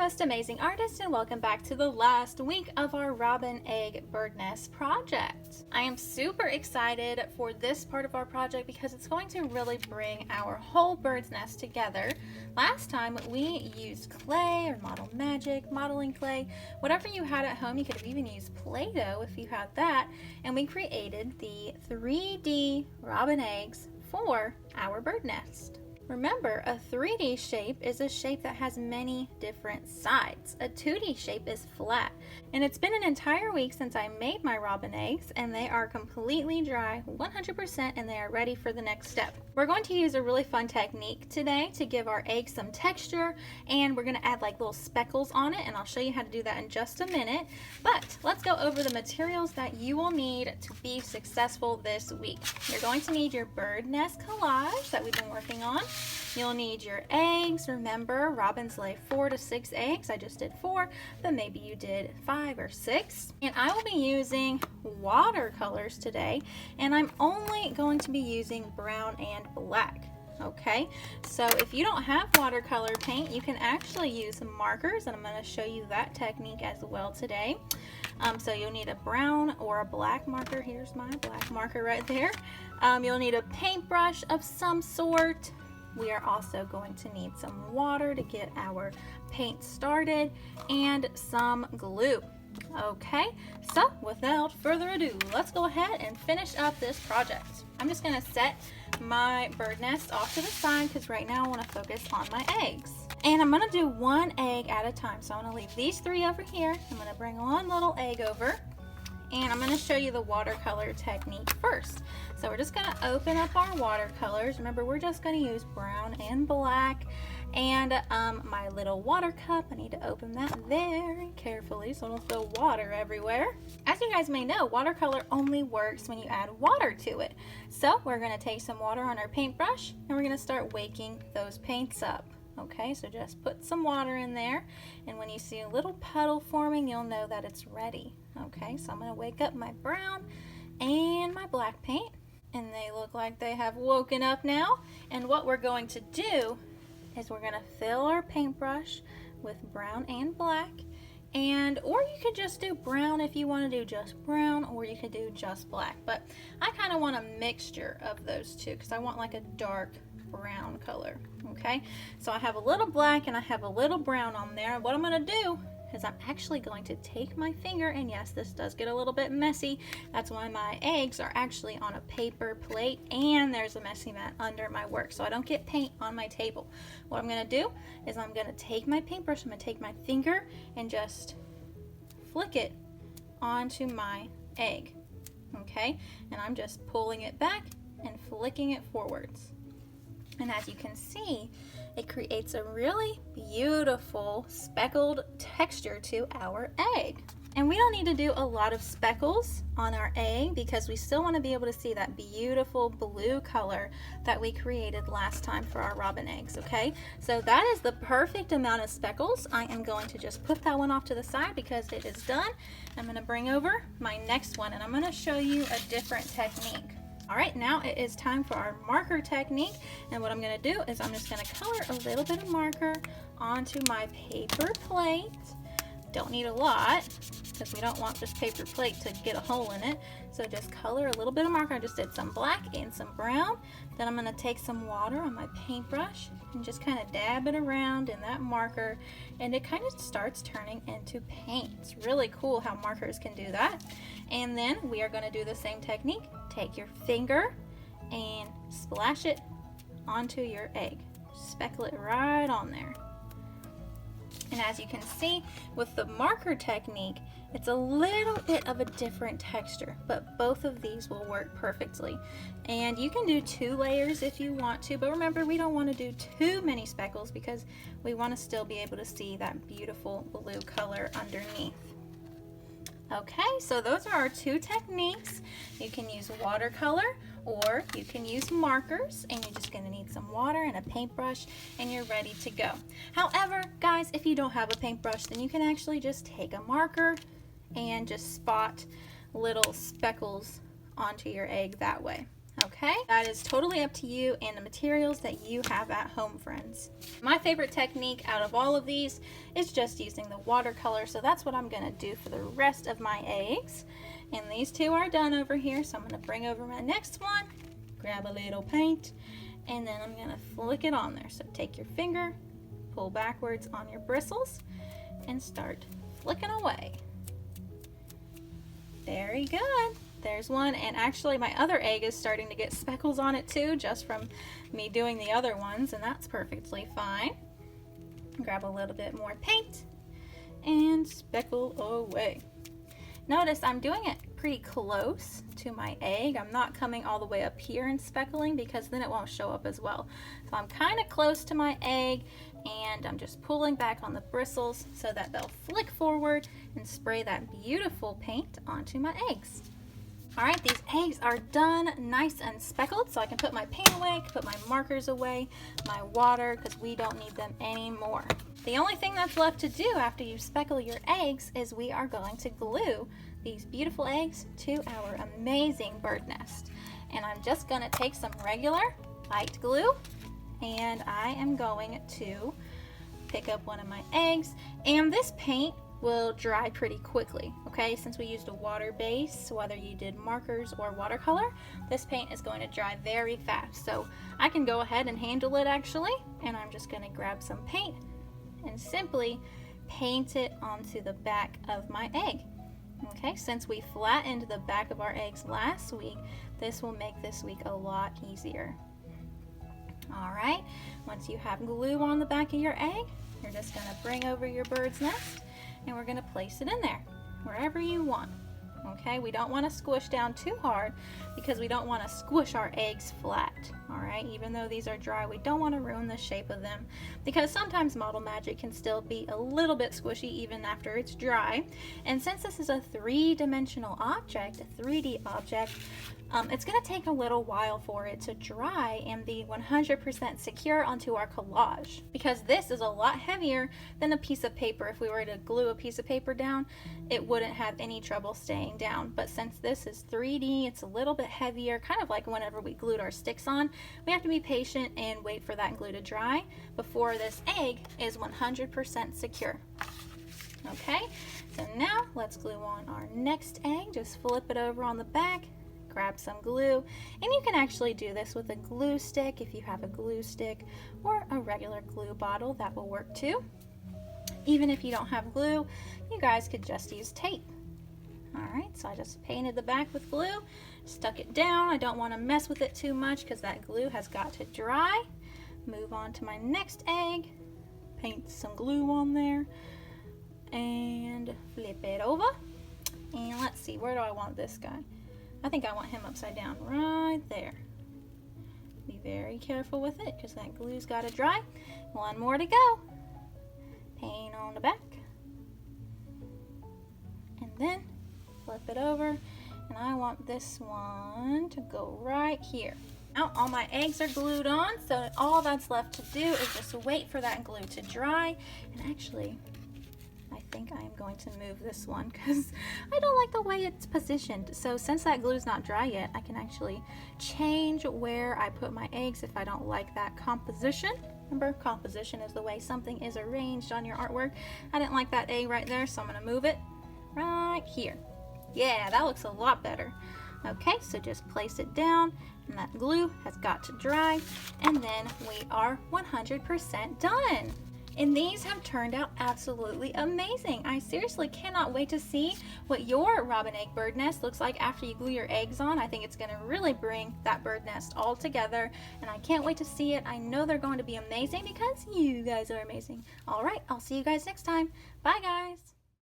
most amazing artist, and welcome back to the last week of our robin egg bird nest project. I am super excited for this part of our project because it's going to really bring our whole bird's nest together. Last time we used clay or model magic, modeling clay, whatever you had at home. You could have even used Play-Doh if you had that, and we created the 3D robin eggs for our bird nest. Remember, a 3D shape is a shape that has many different sides. A 2D shape is flat. And it's been an entire week since I made my robin eggs, and they are completely dry, 100%, and they are ready for the next step. We're going to use a really fun technique today to give our eggs some texture, and we're going to add like little speckles on it, and I'll show you how to do that in just a minute. But let's go over the materials that you will need to be successful this week. You're going to need your bird nest collage that we've been working on. You'll need your eggs. Remember, robins lay 4 to 6 eggs. I just did 4, but maybe you did 5 or 6. And I will be using watercolors today, and I'm only going to be using brown and black. Okay, so if you don't have watercolor paint, you can actually use markers, and I'm going to show you that technique as well today. So you'll need a brown or a black marker. Here's my black marker right there. You'll need a paintbrush of some sort. We are also going to need some water to get our paint started and some glue. Okay, so without further ado, let's go ahead and finish up this project. I'm just going to set my bird nest off to the side because right now I want to focus on my eggs. And I'm going to do one egg at a time. So I'm going to leave these 3 over here. I'm going to bring one little egg over. And I'm going to show you the watercolor technique first. So we're just going to open up our watercolors. Remember, we're just going to use brown and black. And my little water cup, I need to open that very carefully so I don't spill water everywhere. As you guys may know, watercolor only works when you add water to it. So we're going to take some water on our paintbrush and we're going to start waking those paints up. Okay, so just put some water in there, and when you see a little puddle forming, you'll know that it's ready. Okay, so I'm going to wake up my brown and my black paint, and they look like they have woken up now. And what we're going to do is we're going to fill our paintbrush with brown and black, or you could just do brown if you want to do just brown, or you could do just black. But I kind of want a mixture of those two because I want like a dark brown color. Okay, so I have a little black and I have a little brown on there. What I'm going to do is I'm actually going to take my finger, and yes, this does get a little bit messy. That's why my eggs are actually on a paper plate and there's a messy mat under my work so I don't get paint on my table. What I'm going to do is I'm going to take my paintbrush, I'm going to take my finger and just flick it onto my egg. Okay, and I'm just pulling it back and flicking it forwards. And as you can see, it creates a really beautiful speckled texture to our egg. And we don't need to do a lot of speckles on our egg because we still want to be able to see that beautiful blue color that we created last time for our robin eggs, okay? So that is the perfect amount of speckles. I am going to just put that one off to the side because it is done. I'm going to bring over my next one, and I'm going to show you a different technique. All right, now it is time for our marker technique, and what I'm going to do is I'm just going to color a little bit of marker onto my paper plate. Don't need a lot because we don't want this paper plate to get a hole in it. So just color a little bit of marker. I just did some black and some brown. Then I'm going to take some water on my paintbrush and just kind of dab it around in that marker, and it kind of starts turning into paint. It's really cool how markers can do that. And then we are going to do the same technique. Take your finger and splash it onto your egg. Speckle it right on there. And as you can see, with the marker technique, it's a little bit of a different texture, but both of these will work perfectly. And you can do 2 layers if you want to, but remember, we don't want to do too many speckles because we want to still be able to see that beautiful blue color underneath. Okay, so those are our 2 techniques. You can use watercolor or you can use markers, and you're just going to need some water and a paintbrush, and you're ready to go. However, guys, if you don't have a paintbrush, then you can actually just take a marker and just spot little speckles onto your egg that way. Okay, that is totally up to you and the materials that you have at home, friends. My favorite technique out of all of these is just using the watercolor, so that's what I'm going to do for the rest of my eggs. And these two are done over here, so I'm going to bring over my next one, grab a little paint, and then I'm going to flick it on there. So take your finger, pull backwards on your bristles, and start flicking away. Very good. There's one, and actually my other egg is starting to get speckles on it too, just from me doing the other ones, and that's perfectly fine. Grab a little bit more paint and speckle away. Notice I'm doing it pretty close to my egg. I'm not coming all the way up here and speckling because then it won't show up as well. So I'm kind of close to my egg, and I'm just pulling back on the bristles so that they'll flick forward and spray that beautiful paint onto my eggs. All right, these eggs are done nice and speckled, so I can put my paint away, put my markers away, my water, because we don't need them anymore. The only thing that's left to do after you speckle your eggs is we are going to glue these beautiful eggs to our amazing bird nest. And I'm just gonna take some regular light glue, and I am going to pick up one of my eggs, and this paint will dry pretty quickly, okay? Since we used a water base, whether you did markers or watercolor, this paint is going to dry very fast. So I can go ahead and handle it actually, and I'm just gonna grab some paint and simply paint it onto the back of my egg. Okay, since we flattened the back of our eggs last week, this will make this week a lot easier. All right, once you have glue on the back of your egg, you're just gonna bring over your bird's nest, and we're going to place it in there wherever you want. Okay, we don't want to squish down too hard because we don't want to squish our eggs flat. All right, even though these are dry, we don't want to ruin the shape of them because sometimes Model Magic can still be a little bit squishy even after it's dry. And since this is a three-dimensional object, a 3D object, it's going to take a little while for it to dry and be 100% secure onto our collage, because this is a lot heavier than a piece of paper. If we were to glue a piece of paper down, it wouldn't have any trouble staying down. But since this is 3D, it's a little bit heavier, kind of like whenever we glued our sticks on. We have to be patient and wait for that glue to dry before this egg is 100% secure. Okay, so now let's glue on our next egg. Just flip it over on the back, grab some glue, and you can actually do this with a glue stick if you have a glue stick, or a regular glue bottle, that will work too. Even if you don't have glue, you guys could just use tape. Alright, so I just painted the back with glue, stuck it down. I don't want to mess with it too much because that glue has got to dry. Move on to my next egg, paint some glue on there, and flip it over. And let's see, where do I want this guy? I think I want him upside down right there. Be very careful with it because that glue's got to dry. One more to go. Paint on the back. And then flip it over. And I want this one to go right here. Now all my eggs are glued on, so all that's left to do is just wait for that glue to dry. And actually, I think I am going to move this one because I don't like the way it's positioned. So since that glue is not dry yet, I can actually change where I put my eggs if I don't like that composition. Remember, composition is the way something is arranged on your artwork. I didn't like that egg right there, so I'm going to move it right here. Yeah, that looks a lot better. Okay, so just place it down, and that glue has got to dry, and then we are 100% done. And these have turned out absolutely amazing. I seriously cannot wait to see what your robin egg bird nest looks like after you glue your eggs on. I think it's going to really bring that bird nest all together, and I can't wait to see it. I know they're going to be amazing because you guys are amazing. All right, I'll see you guys next time. Bye, guys.